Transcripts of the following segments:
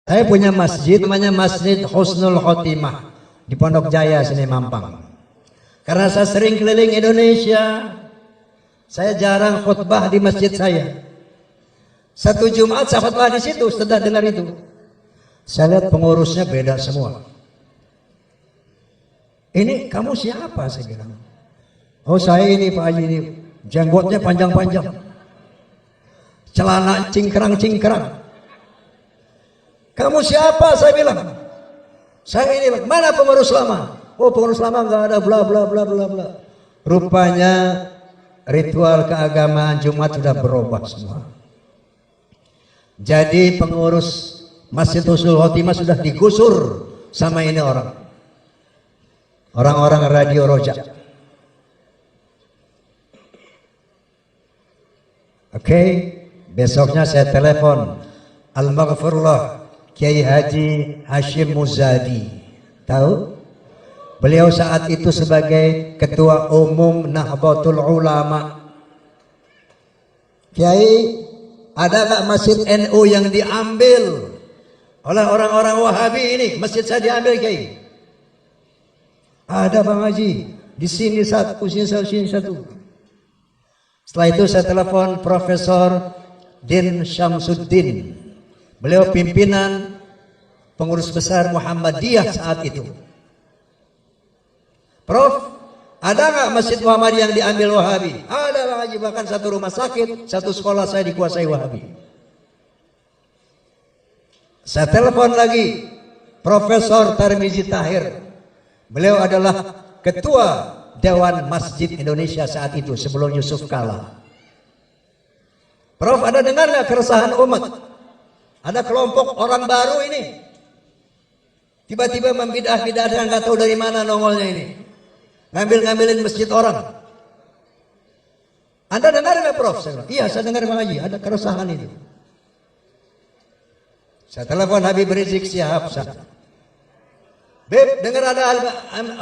Saya punya masjid namanya Masjid Husnul Khotimah di Pondok Jaya sini Mampang. Karena saya sering keliling Indonesia, saya jarang khutbah di masjid saya. Satu Jumat saya khutbah di situ, sudah dengar itu. Saya lihat pengurusnya beda semua. Ini kamu siapa? Saya bilang. Oh saya ini Pak Haji, ini jenggotnya panjang-panjang, celana cingkrang-cingkrang. Kamu siapa? Saya bilang. Saya ini, mana pengurus lama? Oh pengurus lama nggak ada, bla bla bla bla bla. Rupanya ritual keagamaan Jumat sudah berubah semua. Jadi pengurus Masjid Husnul Khotimah sudah digusur sama ini orang-orang Radio Roja. Oke, besoknya saya telepon Al-Maghfurullah Kiai Haji Hashim Muzadi. Tahu? Beliau saat itu sebagai Ketua Umum Nahdlatul Ulama. Kiai, ada nggak masjid NU yang diambil oleh orang-orang Wahabi ini? Masjid saya diambil, Kiai. Ada Bang Haji. Di sini satu, sini satu. Setelah itu saya telepon Profesor Din Syamsuddin. Beliau pimpinan pengurus besar Muhammadiyah saat itu. Prof, ada nggak Masjid Muhammadiyah yang diambil Wahabi? Ada Bang Haji, bahkan satu rumah sakit, satu sekolah saya dikuasai Wahabi. Saya telepon lagi Profesor Tarmizi Tahir. Beliau adalah Ketua Dewan Masjid Indonesia saat itu sebelum Yusuf Kala. Prof, ada dengar nggak keresahan umat? Ada kelompok orang baru ini tiba-tiba membidah-bidah dan nggak tahu dari mana nongolnya ini, ngambil-ngambilin masjid orang. Anda dengar nggak, Prof? Saya bilang, iya saya dengar Bang Haji, ada keresahan itu. Saya telepon Habib Rizik Syihab. Beb, dengar ada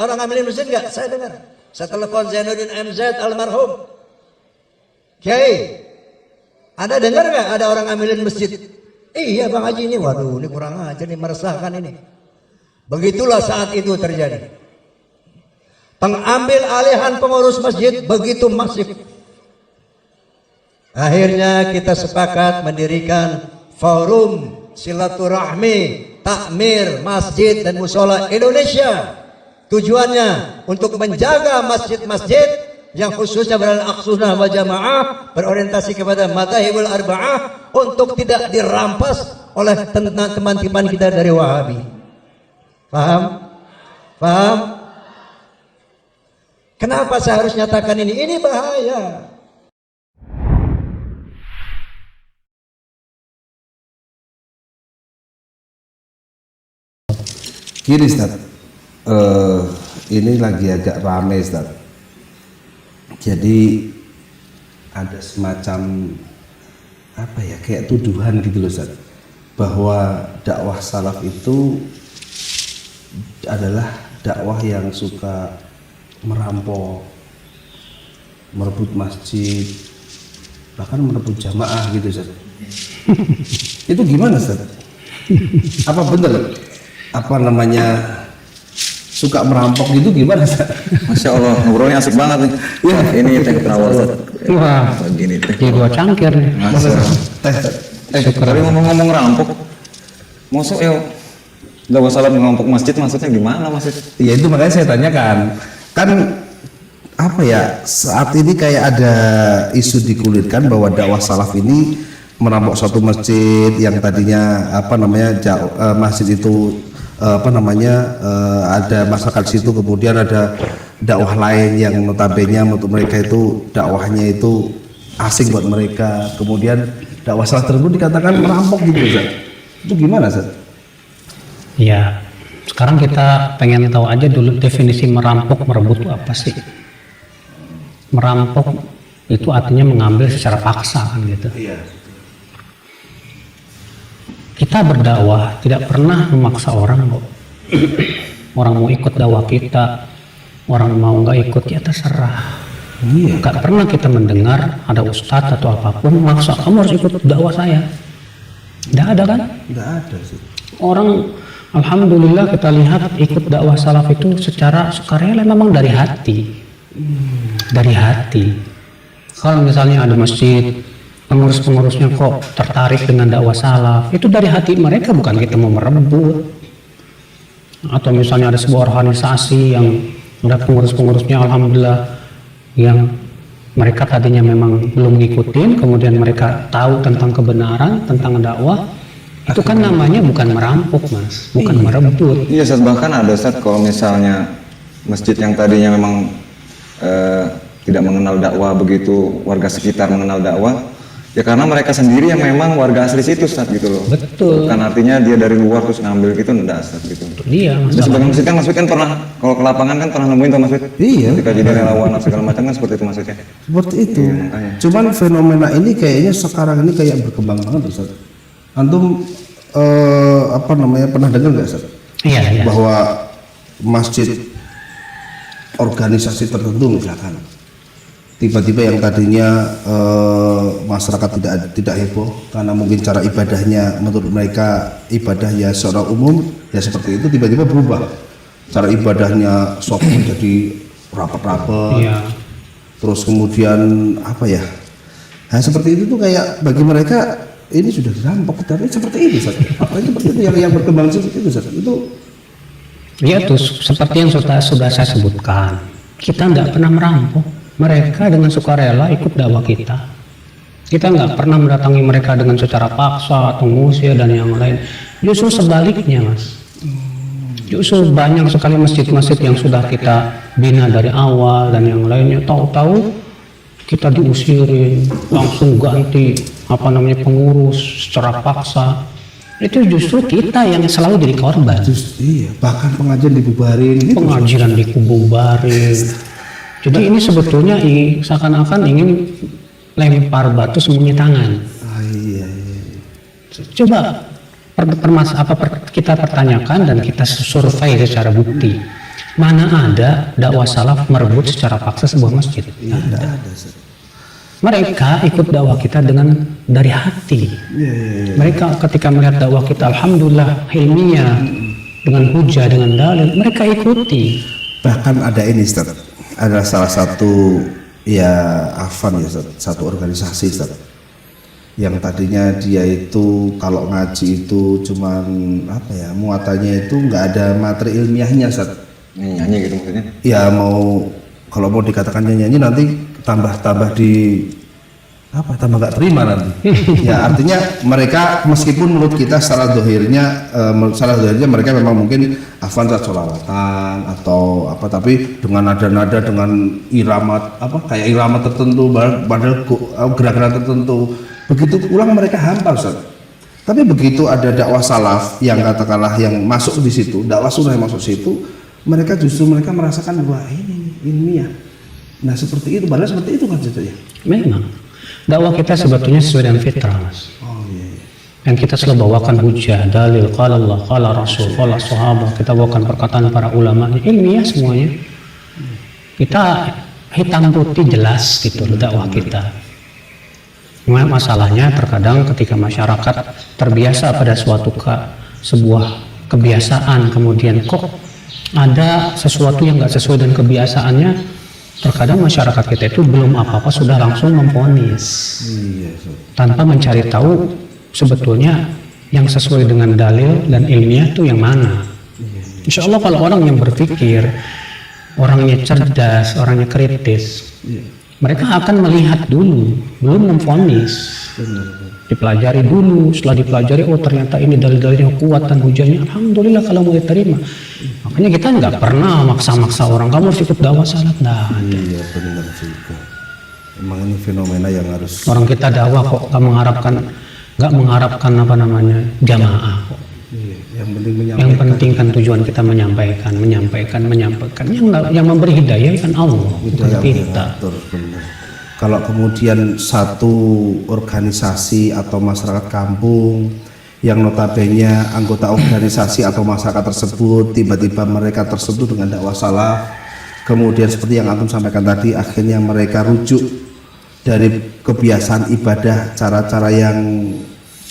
orang ngambilin masjid nggak? Saya dengar. Saya telepon Zainuddin MZ almarhum. Kiai, Anda dengar nggak ada orang ngambilin masjid? Iya Bang Haji, ini waduh, ini kurang ajar, ini meresahkan ini. Begitulah saat itu terjadi. Pengambil alihan pengurus masjid begitu masif. Akhirnya kita sepakat mendirikan forum silaturahmi takmir masjid dan musola Indonesia. Tujuannya untuk menjaga masjid-masjid yang khususnya beral-aqsunnah wal jamaah, berorientasi kepada madzhabul arba'ah, untuk tidak dirampas oleh teman-teman kita dari Wahabi. Paham? Paham? Kenapa saya harus nyatakan ini? Ini bahaya. Gini Ustaz, ini lagi agak ramai Ustaz. Jadi ada semacam apa ya, kayak tuduhan gitu loh Ustaz, bahwa dakwah salaf itu adalah dakwah yang suka merampok, merebut masjid, bahkan merebut jamaah gitu Ustaz. Itu gimana Ustaz? Apa bener? Apa namanya suka merampok gitu, gimana Ustaz? Masya Allah, ngobrolnya asik banget nih. Ya, ini teh kenawal Ustaz. Wah, gini teh. jadi dua cangkir nih. Tapi ngomong-ngomong rampok, masuk ya, nggak masalah merampok masjid, maksudnya gimana masjid? Ya itu makanya saya tanyakan. Kan apa ya, saat ini kayak ada isu dikulirkan bahwa dakwah salaf ini merampok suatu masjid yang tadinya apa namanya masjid itu ada masyarakat di situ, kemudian ada dakwah lain yang notabene untuk mereka itu dakwahnya itu asing buat mereka, kemudian dakwah salaf tersebut dikatakan merampok gitu Ustaz. Itu gimana Ustaz? Ya, sekarang kita pengen tahu aja dulu definisi merampok, merebut itu apa sih? Merampok itu artinya mengambil secara paksa kan gitu. Iya. Kita berdakwah tidak pernah memaksa orang kok. Orang mau ikut dakwah kita, orang mau nggak ikut ya terserah. Iya. Nggak pernah kita mendengar ada ustadz atau apapun maksa kamu harus ikut dakwah saya. Nggak ada kan? Nggak ada sih. Orang alhamdulillah kita lihat ikut dakwah salaf itu secara sukarela, memang dari hati. Dari hati. Kalau misalnya ada masjid, pengurus-pengurusnya kok tertarik dengan dakwah salaf, itu dari hati mereka, bukan kita mau merebut. Atau misalnya ada sebuah organisasi yang ada pengurus-pengurusnya alhamdulillah yang mereka tadinya memang belum ngikutin, kemudian mereka tahu tentang kebenaran, tentang dakwah, itu kan namanya bukan merampok, Mas, bukan merebut. Iya Ustaz, bahkan ada Ustaz kalau misalnya masjid yang tadinya memang tidak mengenal dakwah, begitu warga sekitar mengenal dakwah, ya karena mereka sendiri yang memang warga asli situ Ustaz gitu loh. Betul. Bukan artinya dia dari luar terus ngambil gitu, enggak Ustaz gitu. Dia Di sebagian masjid kan Mas Fit kan pernah, kalau ke lapangan kan pernah nemuin tuh Mas Fit. Iya. Ketika jadi relawan atau segala macam kan seperti itu maksudnya. Seperti itu. Iya, makanya. Cuman fenomena ini kayaknya sekarang ini kayak berkembang banget Ustaz. Antum pernah dengar nggak Ustaz? Iya, iya. Bahwa masjid organisasi tertentu misalkan tiba-tiba yang tadinya masyarakat tidak heboh karena mungkin cara ibadahnya menurut mereka ibadah ya secara umum ya seperti itu, tiba-tiba berubah cara ibadahnya sok jadi rapat-rapat. Iya. Terus kemudian nah seperti itu tuh kayak bagi mereka ini sudah dirampok, tapi seperti ini Ustaz. Apa itu seperti itu yang berkembang seperti itu Ustaz? Itu Ya tuh seperti yang sudah saya sebutkan, kita nggak pernah merampok. Mereka dengan sukarela ikut dakwah kita. Kita nggak pernah mendatangi mereka dengan secara paksa atau ngusir dan yang lain. Justru sebaliknya, Mas. Justru banyak sekali masjid-masjid yang sudah kita bina dari awal dan yang lainnya, tahu-tahu kita diusirin, langsung ganti pengurus secara paksa. Itu justru kita yang selalu jadi korban. iya, bahkan pengajian dibubarin gitu. Pengajian dikububarin. Jadi ini sebetulnya seakan-akan ingin lempar batu sembunyi tangan. Iya. Coba kita pertanyakan dan kita survei secara bukti. Mana ada dakwah salaf merebut secara paksa sebuah masjid? Tidak ada. Mereka ikut dakwah kita dari hati. Mereka ketika melihat dakwah kita alhamdulillah ilmiah dengan hujah, dengan dalil, mereka ikuti. Bahkan ada ini Ustaz. Ada salah satu satu organisasi Ustaz, yang tadinya dia itu kalau ngaji itu cuman muatannya itu nggak ada materi ilmiahnya Ustaz. Nyanyi gitu maksudnya. Ya kalau mau dikatakan nyanyi nanti tambah nggak terima nanti. Ya artinya mereka meskipun menurut kita secara dohirnya mereka memang mungkin sholawatan atau tapi dengan nada-nada dengan irama kayak irama tertentu, padahal gerakan tertentu begitu ulang mereka hafal Ustaz. Tapi begitu ada dakwah salaf yang katakanlah yang masuk di situ, dakwah sunnah yang masuk situ, mereka merasakan bahwa ini ilmiah. Nah seperti itu, padahal seperti itu kan ceritanya. Memang dakwah kita sebetulnya sesuai dengan fitrah, Mas. Yang kita selalu bawakan hujah, dalil, qala Allah, qala Rasul, qala sahabat. Kita bawakan perkataan para ulama, ilmiah semuanya. Kita hitam putih jelas gitu dakwah kita. Masalahnya terkadang ketika masyarakat terbiasa pada sebuah kebiasaan, kemudian kok ada sesuatu yang nggak sesuai dengan kebiasaannya, terkadang masyarakat kita itu belum apa-apa sudah langsung memvonis tanpa mencari tahu sebetulnya yang sesuai dengan dalil dan ilmiah itu yang mana. Insya Allah kalau orang yang berpikir, orangnya cerdas, orangnya kritis, mereka akan melihat dulu, belum memvonis. Dipelajari dulu, setelah dipelajari, oh ternyata ini dalil-dalilnya kuat dan hujahnya, alhamdulillah kalau mau diterima. Makanya kita nggak pernah maksa-maksa orang, kamu harus ikut dakwah salaf. Iya benar juga. Emang ini fenomena yang harus. Orang kita dakwah kok nggak mengharapkan jamaah kok. Yang penting menyampaikan. Yang penting kan tujuan kita menyampaikan. Yang memberi hidayah kan Allah, bukan kita. Benar. Kalau kemudian satu organisasi atau masyarakat kampung yang notabene anggota organisasi atau masyarakat tersebut tiba-tiba mereka tersentuh dengan dakwah salaf, kemudian seperti yang antum sampaikan tadi, akhirnya mereka rujuk dari kebiasaan ibadah cara-cara yang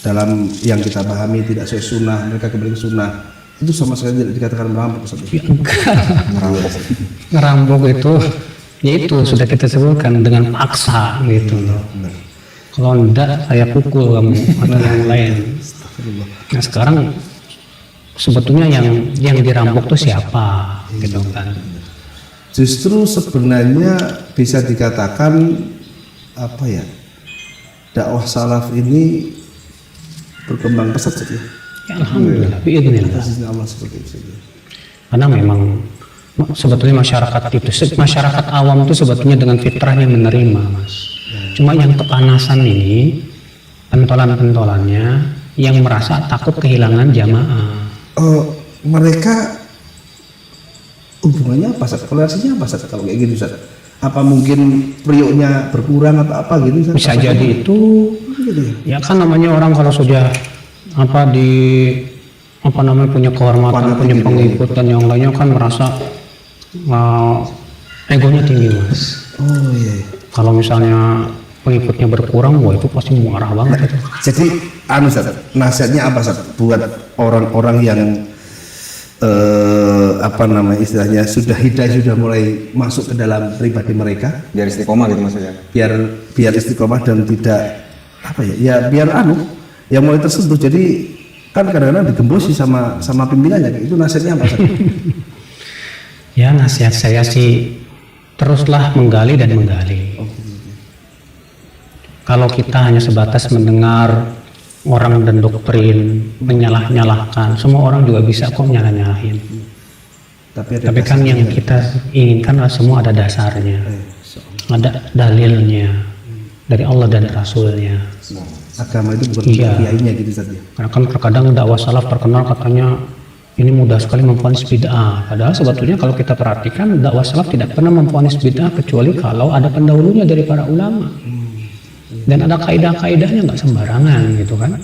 dalam yang kita pahami tidak sesuai sunnah, mereka kembali ke sunnah, itu sama sekali tidak dikatakan merampok Ustaz. Ya, enggak. Ngerampok itu ya itu sudah kita sebutkan dengan paksa gitu loh. Kalau enggak saya pukul kamu atau yang lain. Nah sekarang sebetulnya yang dirampok itu siapa gitu kan? Justru sebenarnya bisa dikatakan apa ya, dakwah salaf ini berkembang pesat saja. Ya, alhamdulillah, biidznillah. Kasihnya Allah seperti itu. Karena memang sebetulnya masyarakat awam itu sebetulnya dengan fitrahnya menerima, Mas. Cuma yang kepanasan ini pentolan-pentolannya yang merasa takut kehilangan jamaah. Mereka hubungannya apa Ustaz? Korelasinya apa Ustaz kalau kayak gitu Ustaz? Apa mungkin prioknya berkurang atau apa gitu Ustaz? Bisa Apa jadi itu gitu ya? ya kan namanya orang kalau sudah punya kehormatan, punya pengikut dan yang lainnya kan merasa egonya tinggi, Mas. Oh iya. Kalau misalnya pengikutnya berkurang, wah itu pasti marah banget itu. Jadi Ustaz, nasihatnya apa Ustaz buat orang-orang yang istilahnya sudah hidayah, sudah mulai masuk ke dalam pribadi mereka, Biar istiqomah gitu maksudnya. biar istiqomah dan tidak biar yang mulai tersentuh. Jadi kan kadang-kadang digembosi sama pimpinannya, itu nasihatnya apa Ustaz? Ya nasihat saya sih teruslah menggali dan menggali. Kalau kita hanya sebatas mendengar orang dan doktrin menyalah-nyalahkan, semua orang juga bisa kok nyalah-nyalahin. Tapi kan yang kita inginkan semua ada dasarnya, ada dalilnya dari Allah dan Rasulnya. Agama itu bukan Iya. kiainya gitu Ustaz ya. Karena kan terkadang dakwah salaf terkenal katanya ini mudah sekali memvonis bid'ah. Padahal sebetulnya kalau kita perhatikan dakwah salaf tidak pernah memvonis bid'ah kecuali kalau ada pendahulunya dari para ulama. Dan ada kaidah-kaidahnya nggak sembarangan gitu kan.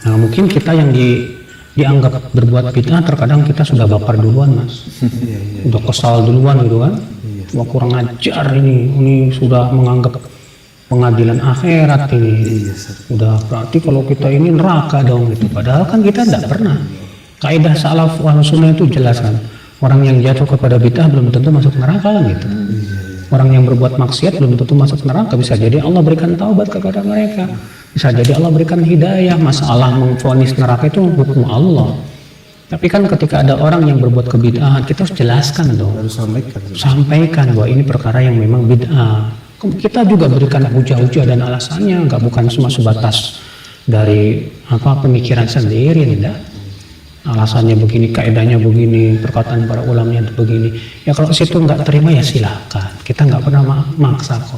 Nah mungkin kita yang dianggap berbuat bid'ah terkadang kita sudah baper duluan, Mas. Udah kesal duluan gitu kan. Wah kurang ajar ini sudah menganggap pengadilan akhirat ini. Udah berarti kalau kita ini neraka dong gitu. Padahal kan kita tidak pernah. Kaidah salaf wal sunnah itu jelas kan. Orang yang jatuh kepada bid'ah belum tentu masuk neraka kan gitu. Orang yang berbuat maksiat belum tentu masuk neraka. Bisa jadi Allah berikan taubat kepada mereka. Bisa jadi Allah berikan hidayah. Masalah memvonis neraka itu hukum Allah. Tapi kan ketika ada orang yang berbuat kebid'ahan, kita harus jelaskan dong. Harus Sampaikan bahwa ini perkara yang memang bid'ah. Kita juga berikan hujah-hujah dan alasannya, bukan cuma sebatas dari pemikiran sendiri, tidak. Alasannya begini, kaidahnya begini, perkataan para ulamanya begini. Ya kalau situ nggak terima ya silakan. Kita nggak pernah maksa kok.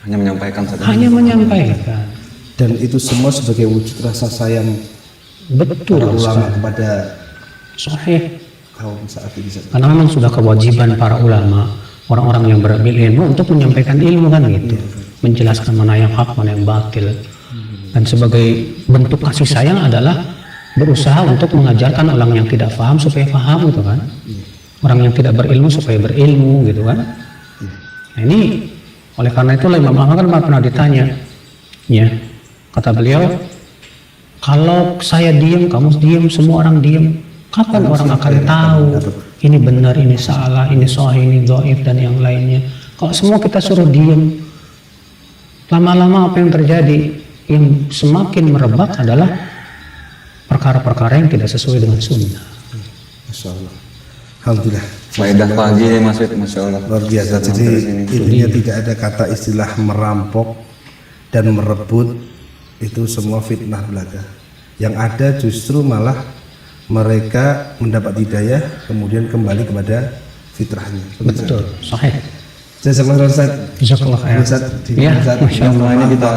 Hanya menyampaikan saja. Hanya menyampaikan. Dan itu semua sebagai wujud rasa sayang Betul. para ulama kepada Sahih. kaum saat ini. Karena memang sudah kewajiban para ulama, orang-orang yang berilmu untuk menyampaikan ilmu kan gitu, menjelaskan mana yang hak, mana yang batil. Dan sebagai bentuk kasih sayang adalah berusaha untuk mengajarkan orang yang tidak paham supaya paham gitu kan, orang yang tidak berilmu supaya berilmu gitu kan. Nah ini oleh karena itu Imam Ahmad kan pernah ditanya, ya kata beliau, kalau saya diam, kamu diam, semua orang diam, kapan orang akan tahu ini benar, ini salah, ini sahih, ini dhaif dan yang lainnya. Kalau semua kita suruh diam, lama-lama apa yang terjadi? Yang semakin merebak adalah perkara-perkara yang tidak sesuai dengan sunnah. Masya Allah. Alhamdulillah. Faedah pagi nih Mas Wid, Masya Allah. Luar biasa. Jadi intinya tidak ada kata istilah merampok dan merebut, itu semua fitnah belaka. Yang ada justru malah mereka mendapat hidayah kemudian kembali kepada fitrahnya. Betul, sahih. Jazakallah Ustaz. Jazakallah khair. Ustaz, Ya, Ustaz, Masya Allah. Semuanya kita